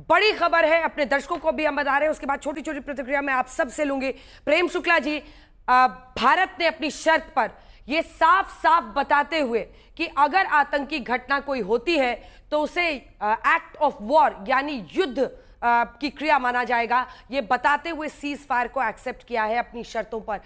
बड़ी खबर है, अपने दर्शकों को भी हम बता रहे हैं, उसके बाद छोटी छोटी प्रतिक्रिया मैं आप सबसे लूंगी। प्रेम शुक्ला जी, भारत ने अपनी शर्त पर यह साफ साफ बताते हुए कि अगर आतंकी घटना कोई होती है तो उसे एक्ट ऑफ वॉर यानी युद्ध की क्रिया माना जाएगा, ये बताते हुए सीज फायर को एक्सेप्ट किया है अपनी शर्तों पर।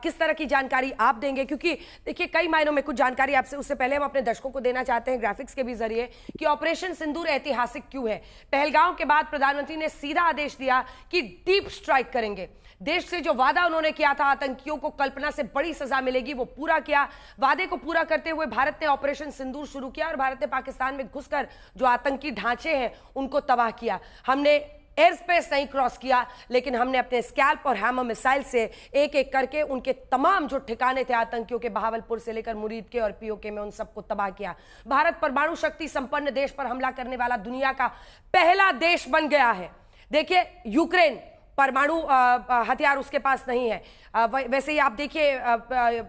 किस तरह की जानकारी आप देंगे, क्योंकि देखिए कई मायनों में कुछ जानकारी आपसे, उससे पहले हम अपने दर्शकों को देना चाहते हैं ग्राफिक्स के भी जरिए कि ऑपरेशन सिंदूर ऐतिहासिक क्यों है। पहलगांव के बाद प्रधानमंत्री ने सीधा आदेश दिया कि डीप स्ट्राइक करेंगे। देश से जो वादा उन्होंने किया था आतंकियों को कल्पना से बड़ी सजा मिलेगी, वो पूरा किया। वादे को पूरा करते हुए भारत ने ऑपरेशन सिंदूर शुरू किया और भारत ने पाकिस्तान में घुसकर जो आतंकी ढांचे हैं उनको तबाह किया। हमने एयर स्पेस नहीं क्रॉस किया, लेकिन हमने अपने स्कैल्प और हैमर मिसाइल से एक एक करके उनके तमाम जो ठिकाने थे आतंकियों के, बहावलपुर से लेकर मुरीद के और पीओके में, उन सबको तबाह किया। भारत परमाणु शक्ति संपन्न देश पर हमला करने वाला दुनिया का पहला देश बन गया है। देखिए यूक्रेन परमाणु हथियार उसके पास नहीं है। वैसे ही आप देखिए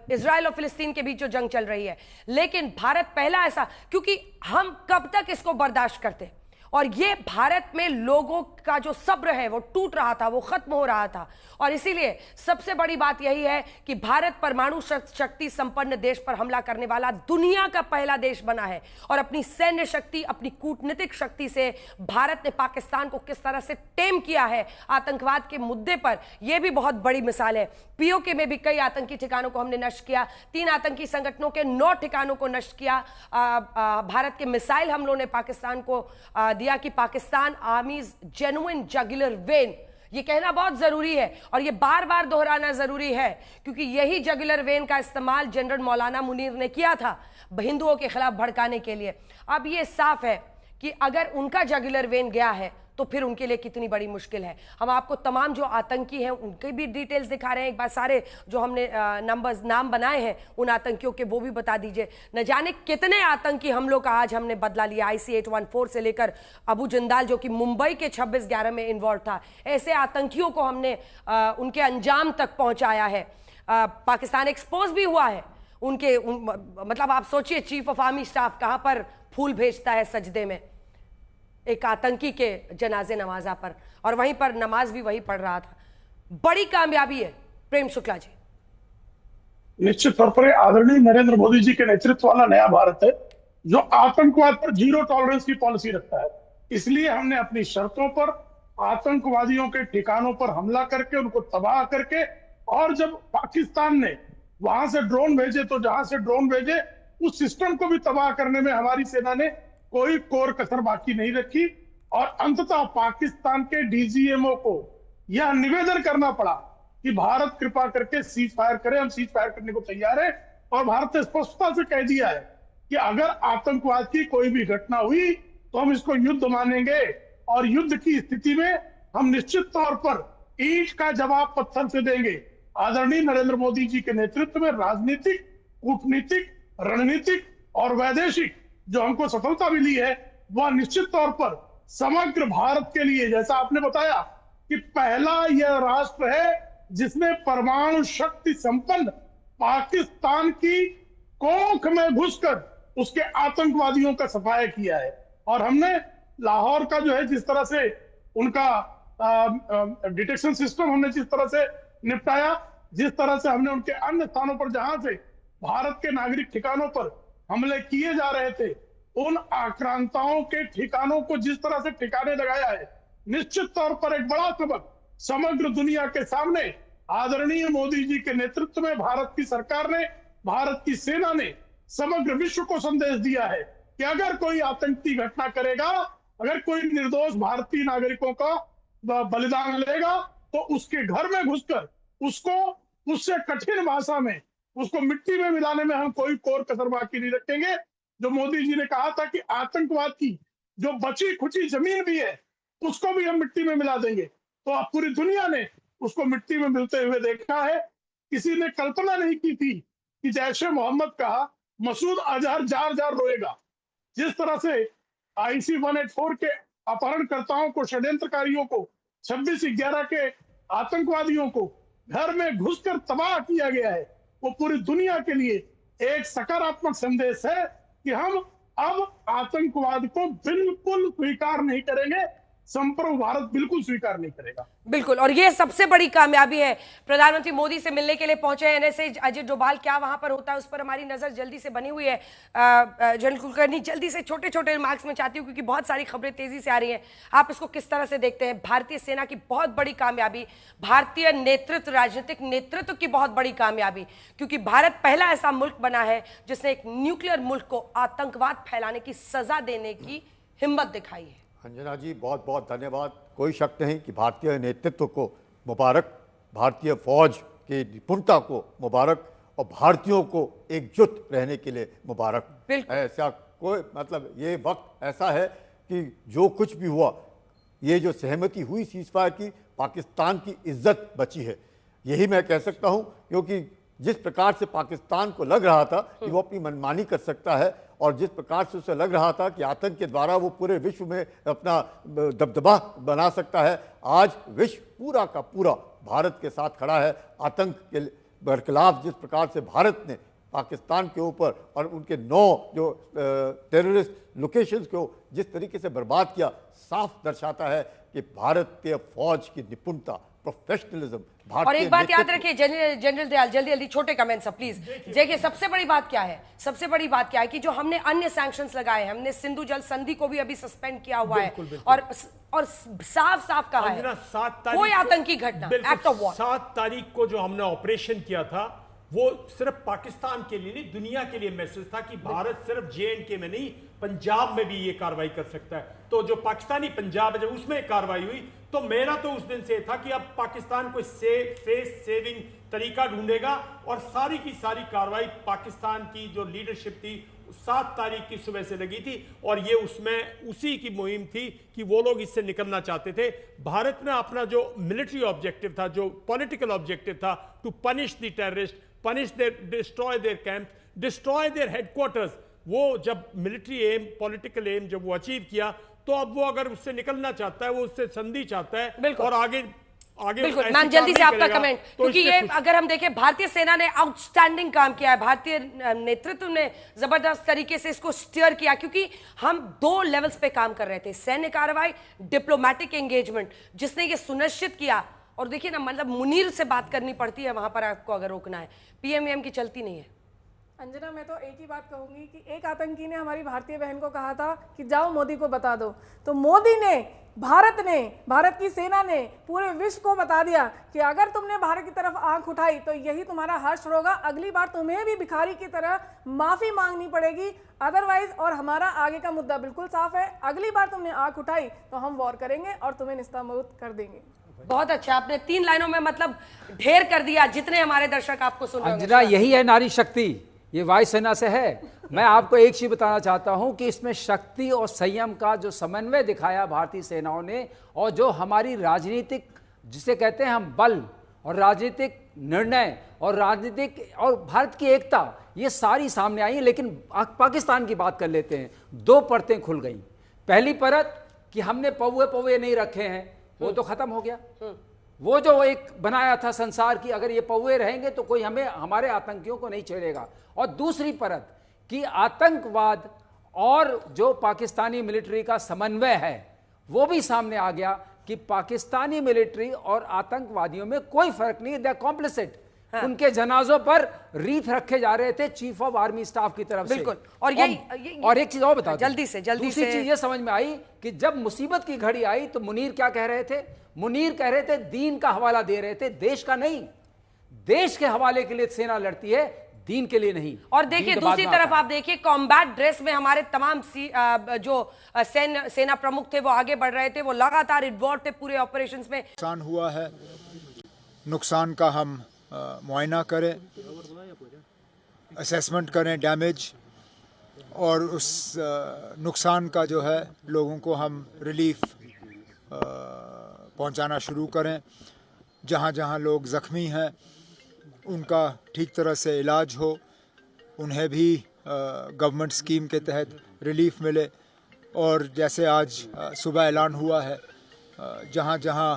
इजराइल और फिलिस्तीन के बीच जो जंग चल रही है, लेकिन भारत पहला ऐसा, क्योंकि हम कब तक इसको बर्दाश्त करते, और ये भारत में लोगों का जो सब्र है वो टूट रहा था, वो खत्म हो रहा था। और इसीलिए सबसे बड़ी बात यही है कि भारत परमाणु शक्ति संपन्न देश पर हमला करने वाला दुनिया का पहला देश बना है। और अपनी सैन्य शक्ति, अपनी कूटनीतिक शक्ति से भारत ने पाकिस्तान को किस तरह से टेम किया है आतंकवाद के मुद्दे पर, यह भी बहुत बड़ी मिसाल है। पीओके में भी कई आतंकी ठिकानों को हमने नष्ट किया, 3 आतंकी संगठनों के 9 ठिकानों को नष्ट किया। भारत के मिसाइल हमलों ने पाकिस्तान को दिया कि पाकिस्तान आर्मीज जेन्युइन जगुलर वेन, ये कहना बहुत जरूरी है और ये बार बार दोहराना जरूरी है, क्योंकि यही जगुलर वेन का इस्तेमाल जनरल मौलाना मुनीर ने किया था हिंदुओं के खिलाफ भड़काने के लिए। अब ये साफ है कि अगर उनका जगुलर वेन गया है तो फिर उनके लिए कितनी बड़ी मुश्किल है। हम आपको तमाम जो आतंकी हैं उनके भी डिटेल्स दिखा रहे हैं, एक बार सारे जो हमने नाम बनाए हैं उन आतंकियों के, वो भी बता दीजिए। न जाने कितने आतंकी हमलों का आज हमने बदला लिया, IC-814 से लेकर अबू जिंदाल जो कि मुंबई के 26/11 में इन्वॉल्व था, ऐसे आतंकियों को हमने उनके अंजाम तक पहुंचाया है। पाकिस्तान एक्सपोज भी हुआ है मतलब आप सोचिए, चीफ ऑफ आर्मी स्टाफ कहां पर फूल भेजता है सजदे में एक आतंकी के जनाजे नवाजा पर, और वहीं पर नमाज भी वही पढ़ रहा था। बड़ी कामयाबी है प्रेम शुक्ला जी। निश्चित तौर पर आदरणीय नरेंद्र मोदी जी के नेतृत्व वाला नया भारत है जो आतंकवाद पर जीरो टॉलरेंस की पॉलिसी रखता है। इसलिए हमने अपनी शर्तों पर आतंकवादियों के ठिकानों पर हमला करके उनको तबाह करके, और जब पाकिस्तान ने वहां से ड्रोन भेजे तो जहां से ड्रोन भेजे उस सिस्टम को भी तबाह करने में हमारी सेना ने कोई कोर कसर बाकी नहीं रखी। और अंततः पाकिस्तान के DGMO को यह निवेदन करना पड़ा कि भारत कृपा करके सीज फायर करे, हम सीज फायर करने को तैयार है। और भारत ने स्पष्टता से कह दिया है कि अगर आतंकवाद की कोई भी घटना हुई तो हम इसको युद्ध मानेंगे, और युद्ध की स्थिति में हम निश्चित तौर पर ईंट का जवाब पत्थर से देंगे। आदरणीय नरेंद्र मोदी जी के नेतृत्व में राजनीतिक, कूटनीतिक, रणनीतिक और वैदेशिक जो हमको सफलता मिली है, वह निश्चित तौर पर समग्र भारत के लिए, जैसा आपने बताया कि पहला यह राष्ट्र है जिसने परमाणु शक्ति संपन्न पाकिस्तान की कोख में घुसकर उसके आतंकवादियों का सफाया किया है। और हमने लाहौर का जो है जिस तरह से उनका डिटेक्शन सिस्टम हमने जिस तरह से निपटाया, जिस तरह से हमने उनके अन्य स्थानों पर जहां से भारत के नागरिक ठिकानों पर हमले किए जा रहे थे, उन आक्रांताओं के ठिकानों को जिस तरह से ठिकाने लगाया है, निश्चित तौर पर एक बड़ा सबक समग्र दुनिया के सामने आदरणीय मोदी जी के नेतृत्व में भारत की सरकार ने, भारत की सेना ने समग्र विश्व को संदेश दिया है कि अगर कोई आतंकी घटना करेगा, अगर कोई निर्दोष भारतीय नागरिकों का बलिदान लेगा, तो उसके घर में घुसकर उसको उससे कठिन भाषा में उसको मिट्टी में मिलाने में हम कोई कोर कसर बाकी नहीं रखेंगे। जो मोदी जी ने कहा था कि आतंकवाद की जो बची खुची जमीन भी है उसको भी हम मिट्टी में मिला देंगे, तो अब पूरी दुनिया ने उसको मिट्टी में मिलते हुए देखा है। किसी ने कल्पना नहीं की थी कि जैशे मोहम्मद का मसूद अजहर जार जार रोएगा। जिस तरह से IC-184 के अपहरणकर्ताओं को, षड्यंत्रकारियों को, 26/11 के आतंकवादियों को घर में घुसकर तबाह किया गया है, वो पूरी दुनिया के लिए एक सकारात्मक संदेश है कि हम अब आतंकवाद को बिल्कुल स्वीकार नहीं करेंगे। संप्रभु भारत बिल्कुल स्वीकार नहीं करेगा। बिल्कुल, और ये सबसे बड़ी कामयाबी है। प्रधानमंत्री मोदी से मिलने के लिए पहुंचे एनएसए अजित डोभाल, क्या वहां पर होता है उस पर हमारी नजर जल्दी से बनी हुई है। जनरल कुलकर्णी, जल्दी से छोटे छोटे रिमार्क्स में चाहती हूँ क्योंकि बहुत सारी खबरें तेजी से आ रही हैं, आप इसको किस तरह से देखते हैं? भारतीय सेना की बहुत बड़ी कामयाबी, भारतीय नेतृत्व, राजनीतिक नेतृत्व की बहुत बड़ी कामयाबी, क्योंकि भारत पहला ऐसा मुल्क बना है जिसने एक न्यूक्लियर मुल्क को आतंकवाद फैलाने की सजा देने की हिम्मत दिखाई है। अंजना जी, बहुत बहुत धन्यवाद। कोई शक नहीं कि भारतीय नेतृत्व को मुबारक, भारतीय फौज की निपुणता को मुबारक और भारतीयों को एकजुट रहने के लिए मुबारक। ऐसा कोई मतलब ये वक्त ऐसा है कि जो कुछ भी हुआ, ये जो सहमति हुई सीज़फायर की, पाकिस्तान की इज्जत बची है, यही मैं कह सकता हूँ। क्योंकि जिस प्रकार से पाकिस्तान को लग रहा था कि वो अपनी मनमानी कर सकता है और जिस प्रकार से उसे लग रहा था कि आतंक के द्वारा वो पूरे विश्व में अपना दबदबा बना सकता है, आज विश्व पूरा का पूरा भारत के साथ खड़ा है। आतंक के बरखिलाफ जिस प्रकार से भारत ने पाकिस्तान के ऊपर और उनके 9 जो टेररिस्ट लोकेशंस को जिस तरीके से बर्बाद किया, साफ दर्शाता है कि भारतीय फौज की निपुणता, प्रोफेशनलिज्म। और एक बात याद रखिए जनरल दयाल, जल्दी जल्दी छोटे कमेंट्स प्लीज। देखिए सबसे बड़ी बात क्या है, सबसे बड़ी बात क्या है कि जो हमने अन्य सैंक्शंस लगाए हैं, हमने सिंधु जल संधि को भी अभी सस्पेंड किया हुआ है और साफ साफ कहा है कोई आतंकी घटना, एक्ट ऑफ वॉर। 7 तारीख को जो हमने ऑपरेशन किया था वो सिर्फ पाकिस्तान के लिए नहीं, दुनिया के लिए मैसेज था कि भारत सिर्फ JNK में नहीं, पंजाब में भी ये कार्रवाई कर सकता है। तो जो पाकिस्तानी पंजाब है, जब उसमें कार्रवाई हुई तो मेरा तो उस दिन से था कि अब पाकिस्तान कोई फेस सेविंग तरीका ढूंढेगा और सारी की सारी कार्रवाई पाकिस्तान की जो लीडरशिप थी 7 तारीख की सुबह से लगी थी और ये उसमें उसी की मुहिम थी कि वो लोग इससे निकलना चाहते थे। भारत ने अपना जो मिलिट्री ऑब्जेक्टिव था, जो पॉलिटिकल ऑब्जेक्टिव था, to punish the terrorist, punish their, destroy their camp, destroy their headquarters, वो जब मिलिट्री एम, पॉलिटिकल एम जब वो अचीव किया, तो अब वो अगर उससे निकलना चाहता है, वो उससे संधि चाहता है और आगे बिल्कुल। मैम जल्दी से आपका कमेंट, क्योंकि ये अगर हम देखें भारतीय सेना ने आउटस्टैंडिंग काम किया है, भारतीय नेतृत्व ने जबरदस्त तरीके से इसको स्टीयर किया, क्योंकि हम 2 लेवल्स पे काम कर रहे थे, सैन्य कार्रवाई, डिप्लोमेटिक एंगेजमेंट, जिसने ये सुनिश्चित किया। और देखिए ना, मतलब मुनीर से बात करनी पड़ती है वहां पर आपको अगर रोकना है, PMVM की चलती नहीं है। अंजना, मैं तो एक ही बात कहूंगी कि एक आतंकी ने हमारी भारतीय बहन को कहा था कि जाओ मोदी को बता दो, तो मोदी ने, भारत की सेना ने पूरे विश्व को बता दिया कि अगर तुमने भारत की तरफ आंख उठाई तो यही तुम्हारा हर्ष होगा, अगली बार तुम्हें भी भिखारी की तरह माफी मांगनी पड़ेगी, अदरवाइज। और हमारा आगे का मुद्दा बिल्कुल साफ है, अगली बार तुमने आंख उठाई तो हम वॉर करेंगे और तुम्हें निस्तामुक्त कर देंगे। बहुत अच्छा, आपने 3 लाइनों में मतलब ढेर कर दिया, जितने हमारे दर्शक आपको सुन रहे अंजना, यही है नारी शक्ति, ये वायुसेना से है। मैं आपको एक चीज बताना चाहता हूं कि इसमें शक्ति और संयम का जो समन्वय दिखाया भारतीय सेनाओं ने, और जो हमारी राजनीतिक, जिसे कहते हैं हम बल, और राजनीतिक निर्णय और राजनीतिक और भारत की एकता, ये सारी सामने आई। लेकिन पाकिस्तान की बात कर लेते हैं। 2 परतें खुल गई। पहली परत कि हमने पौवे नहीं रखे हैं, वो तो खत्म हो गया। वो जो एक बनाया था संसार की, अगर ये पौवे रहेंगे तो कोई हमारे आतंकियों को नहीं छेड़ेगा। और दूसरी परत कि आतंकवाद और जो पाकिस्तानी मिलिट्री का समन्वय है, वो भी सामने आ गया कि पाकिस्तानी मिलिट्री और आतंकवादियों में कोई फर्क नहीं, दे कॉम्प्लिसिट। हाँ। उनके जनाजों पर रीत रखे जा रहे थे चीफ ऑफ आर्मी स्टाफ की तरफ से। बिल्कुल। और एक चीज और बता जल्दी से दूसरी चीज ये समझ में आई कि जब मुसीबत की घड़ी आई तो मुनीर क्या कह रहे थे? मुनीर कह रहे थे दीन का हवाला दे रहे थे, देश का नहीं। देश के हवाले के लिए सेना लड़ती है, दीन के लिए नहीं। और देखिए दूसरी तरफ आप देखिए, कॉम्बैट ड्रेस में हमारे तमाम जो सेना प्रमुख थे वो आगे बढ़ रहे थे, वो लगातार इन्वॉल्व थे पूरे ऑपरेशंस में। नुकसान हुआ है, नुकसान का हम मुआयना करें, असेसमेंट करें डैमेज, और उस नुकसान का जो है लोगों को हम रिलीफ पहुंचाना शुरू करें। जहां जहां लोग ज़ख्मी हैं उनका ठीक तरह से इलाज हो, उन्हें भी गवर्नमेंट स्कीम के तहत रिलीफ मिले। और जैसे आज सुबह ऐलान हुआ है, जहां जहां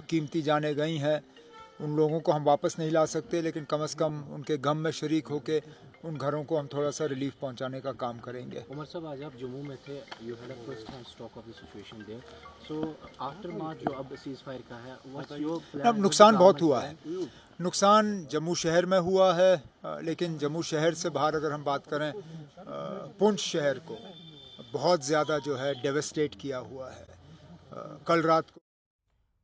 कीमती जानें गई हैं उन लोगों को हम वापस नहीं ला सकते, लेकिन कम से कम उनके गम में शरीक होके उन घरों को हम थोड़ा सा रिलीफ पहुंचाने का काम करेंगे। उमर साहब, आज आप जम्मू में थे, you had a first hand stock of the situation there, so after March जो अब सीज फायर का है, व्हाट्स योर प्लान? अब नुकसान बहुत हुआ है, नुकसान जम्मू शहर में हुआ है, लेकिन जम्मू शहर से बाहर अगर हम बात करें, पुंछ शहर को बहुत ज़्यादा जो है डेवेस्टेट किया हुआ है। कल रात को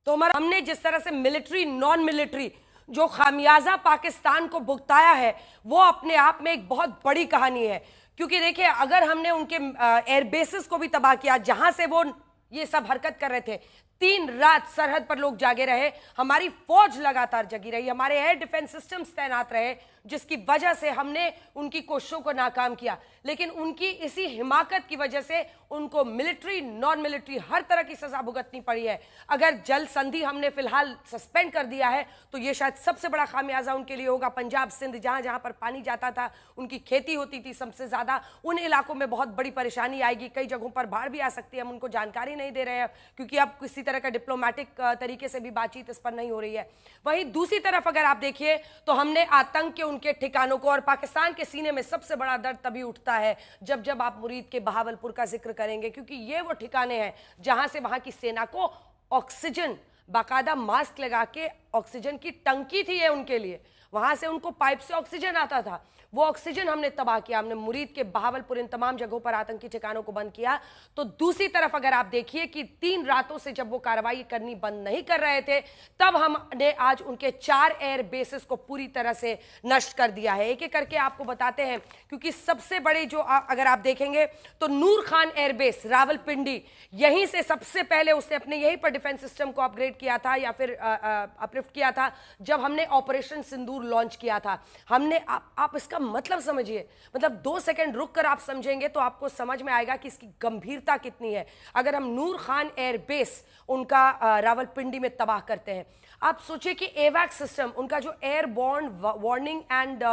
तो हमने जिस तरह से मिलिट्री नॉन मिलिट्री जो खामियाजा पाकिस्तान को भुगताया है, वो अपने आप में एक बहुत बड़ी कहानी है। क्योंकि देखिए, अगर हमने उनके एयरबेसेस को भी तबाह किया जहां से वो ये सब हरकत कर रहे थे, 3 रात सरहद पर लोग जागे रहे, हमारी फौज लगातार जगी रही, हमारे एयर डिफेंस सिस्टम्स तैनात रहे, जिसकी वजह से हमने उनकी कोशिशों को नाकाम किया। लेकिन उनकी इसी हिमाकत की वजह से उनको मिलिट्री नॉन मिलिट्री हर तरह की सजा भुगतनी पड़ी है। अगर जल संधि हमने फिलहाल सस्पेंड कर दिया है तो ये शायद सबसे बड़ा खामियाजा उनके लिए होगा। पंजाब सिंध जहां जहां पर पानी जाता था, उनकी खेती होती थी सबसे ज्यादा, उन इलाकों में बहुत बड़ी परेशानी आएगी। कई जगहों पर बाढ़ भी आ सकती है, हम उनको जानकारी नहीं दे रहे हैं क्योंकि अब किसी तरह का डिप्लोमेटिक तरीके से भी बातचीत इस पर नहीं हो रही है। वहीं दूसरी तरफ अगर आप देखिए तो हमने आतंक के उनके ठिकानों को, और पाकिस्तान के सीने में सबसे बड़ा दर्द तभी उठता है जब आप मुरीद के बहावलपुर का जिक्र करेंगे, क्योंकि ये वो ठिकाने हैं जहां से वहां की सेना को ऑक्सीजन, बाकायदा मास्क लगा के ऑक्सीजन की टंकी थी ये उनके लिए, वहां से उनको पाइप से ऑक्सीजन आता था, वो ऑक्सीजन हमने तबाह किया। हमने मुरीद के बहावलपुर इन तमाम जगहों पर आतंकी ठिकानों को बंद किया। तो दूसरी तरफ अगर आप देखिए कि 3 रातों से जब वो कार्रवाई करनी बंद नहीं कर रहे थे, तब हमने आज उनके 4 एयर बेसेस को पूरी तरह से नष्ट कर दिया है। एक एक करके आपको बताते हैं, क्योंकि सबसे बड़े जो अगर आप देखेंगे तो नूर खान एयरबेस रावलपिंडी, यहीं से सबसे पहले उसने अपने यहीं पर डिफेंस सिस्टम को अपग्रेड किया था या फिर अपलिफ्ट किया था जब हमने ऑपरेशन सिंदूर लॉन्च किया था। हमने आप इसका मतलब समझिए, मतलब 2 सेकंड रुक कर आप समझेंगे तो आपको समझ में आएगा कि इसकी गंभीरता कितनी है। अगर हम नूर खान एयरबेस उनका रावलपिंडी में तबाह करते हैं, आप सोचिए कि एवैक सिस्टम, उनका जो airborne warning and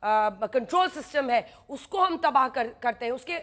control system है, उसको हम तबाह करते हैं। उसके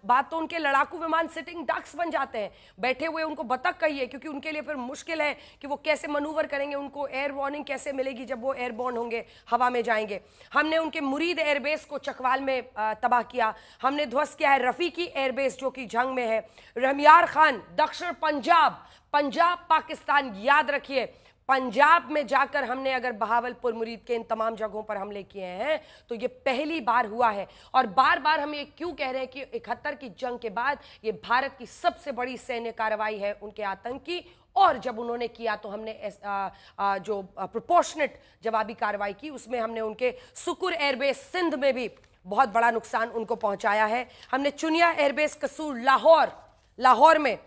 बाद तो उनके लड़ाकू विमान सिटिंग डक्स बन जाते हैं, बैठे हुए उनको बतख कहिए, क्योंकि उनके लिए फिर मुश्किल है कि वो कैसे मनूवर करेंगे, उनको एयर वार्निंग कैसे मिलेगी जब वो एयरबॉर्न होंगे, हवा में जाएंगे। हमने उनके मुरीद एयरबेस को चकवाल में तबाह किया। हमने ध्वस्त किया है रफीकी एयरबेस जो कि जंग में है। रहमियार खान दक्षिण पंजाब पाकिस्तान, याद रखिए पंजाब में जाकर हमने अगर बहावलपुर मुरीद के इन तमाम जगहों पर हमले किए हैं तो ये पहली बार हुआ है। और बार बार हम ये क्यों कह रहे हैं कि 71 की जंग के बाद ये भारत की सबसे बड़ी सैन्य कार्रवाई है उनके आतंकी, और जब उन्होंने किया तो हमने जो प्रोपोर्शनेट जवाबी कार्रवाई की, उसमें हमने उनके सुकुर एयरबेस सिंध में भी बहुत बड़ा नुकसान उनको पहुंचाया है। हमने चुनिया एयरबेस कसूर लाहौर में,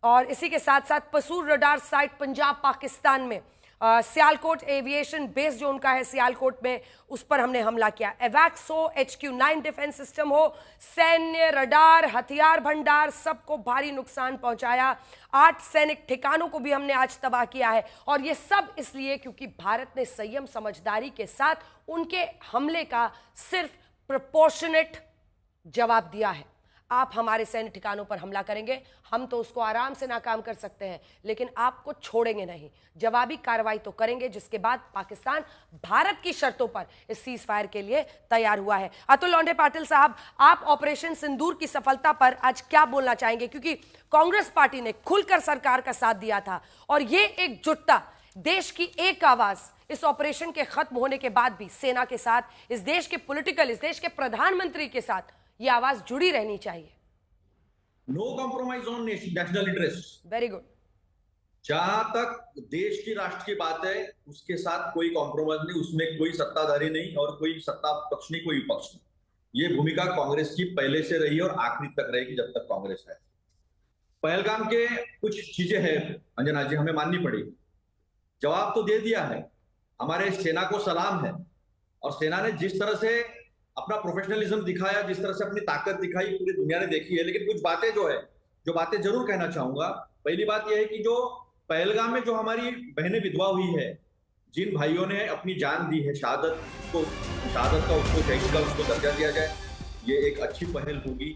और इसी के साथ साथ पसूर रडार साइट पंजाब पाकिस्तान में, सियालकोट एविएशन बेस जो उनका है सियालकोट में, उस पर हमने हमला किया। एवैक्स हो, HQ-9 डिफेंस सिस्टम हो, सैन्य रडार, हथियार भंडार, सबको भारी नुकसान पहुंचाया। 8 सैनिक ठिकानों को भी हमने आज तबाह किया है, और ये सब इसलिए क्योंकि भारत ने संयम समझदारी के साथ उनके हमले का सिर्फ प्रोपोर्शनेट जवाब दिया है। आप हमारे सैन्य ठिकानों पर हमला करेंगे, हम तो उसको आराम से नाकाम कर सकते हैं, लेकिन आपको छोड़ेंगे नहीं, जवाबी कार्रवाई तो करेंगे। जिसके बाद पाकिस्तान भारत की शर्तों पर इस सीज फायर के लिए तैयार हुआ है। अतुल लोंढे पाटिल साहब, आप ऑपरेशन सिंदूर की सफलता पर आज क्या बोलना चाहेंगे? क्योंकि कांग्रेस पार्टी ने खुलकर सरकार का साथ दिया था, और ये एकजुटता, देश की एक आवाज इस ऑपरेशन के खत्म होने के बाद भी सेना के साथ, इस देश के पॉलिटिकल, इस देश के प्रधानमंत्री के साथ ये आवाज जुड़ी रहनी चाहिए। No compromise on national interest. Very good. जहां तक देश की राष्ट्र की बात है, उसके साथ कोई कॉम्प्रोमाइज नहीं, उसमें कोई सत्ताधारी नहीं और कोई सत्ता पक्ष नहीं, कोई विपक्ष नहीं। ये भूमिका कांग्रेस की पहले से रही और आखिरी तक रहेगी जब तक कांग्रेस है। पहलगाम के कुछ चीजें हैं अंजना जी, हमें माननी पड़ेगी। जवाब तो दे दिया है, हमारे सेना को सलाम है, और सेना ने जिस तरह से अपना प्रोफेशनलिज्म दिखाया, जिस तरह से अपनी ताकत दिखाई, पूरी दुनिया ने देखी है। लेकिन कुछ बातें जो बातें जरूर कहना चाहूंगा। पहली बात यह है कि जो पहलगाम में जो हमारी बहनें विधवा हुई है, जिन भाइयों ने अपनी जान दी है, शहादत का उसको शहीद का उसको दर्जा दिया जाए, ये एक अच्छी पहल होगी।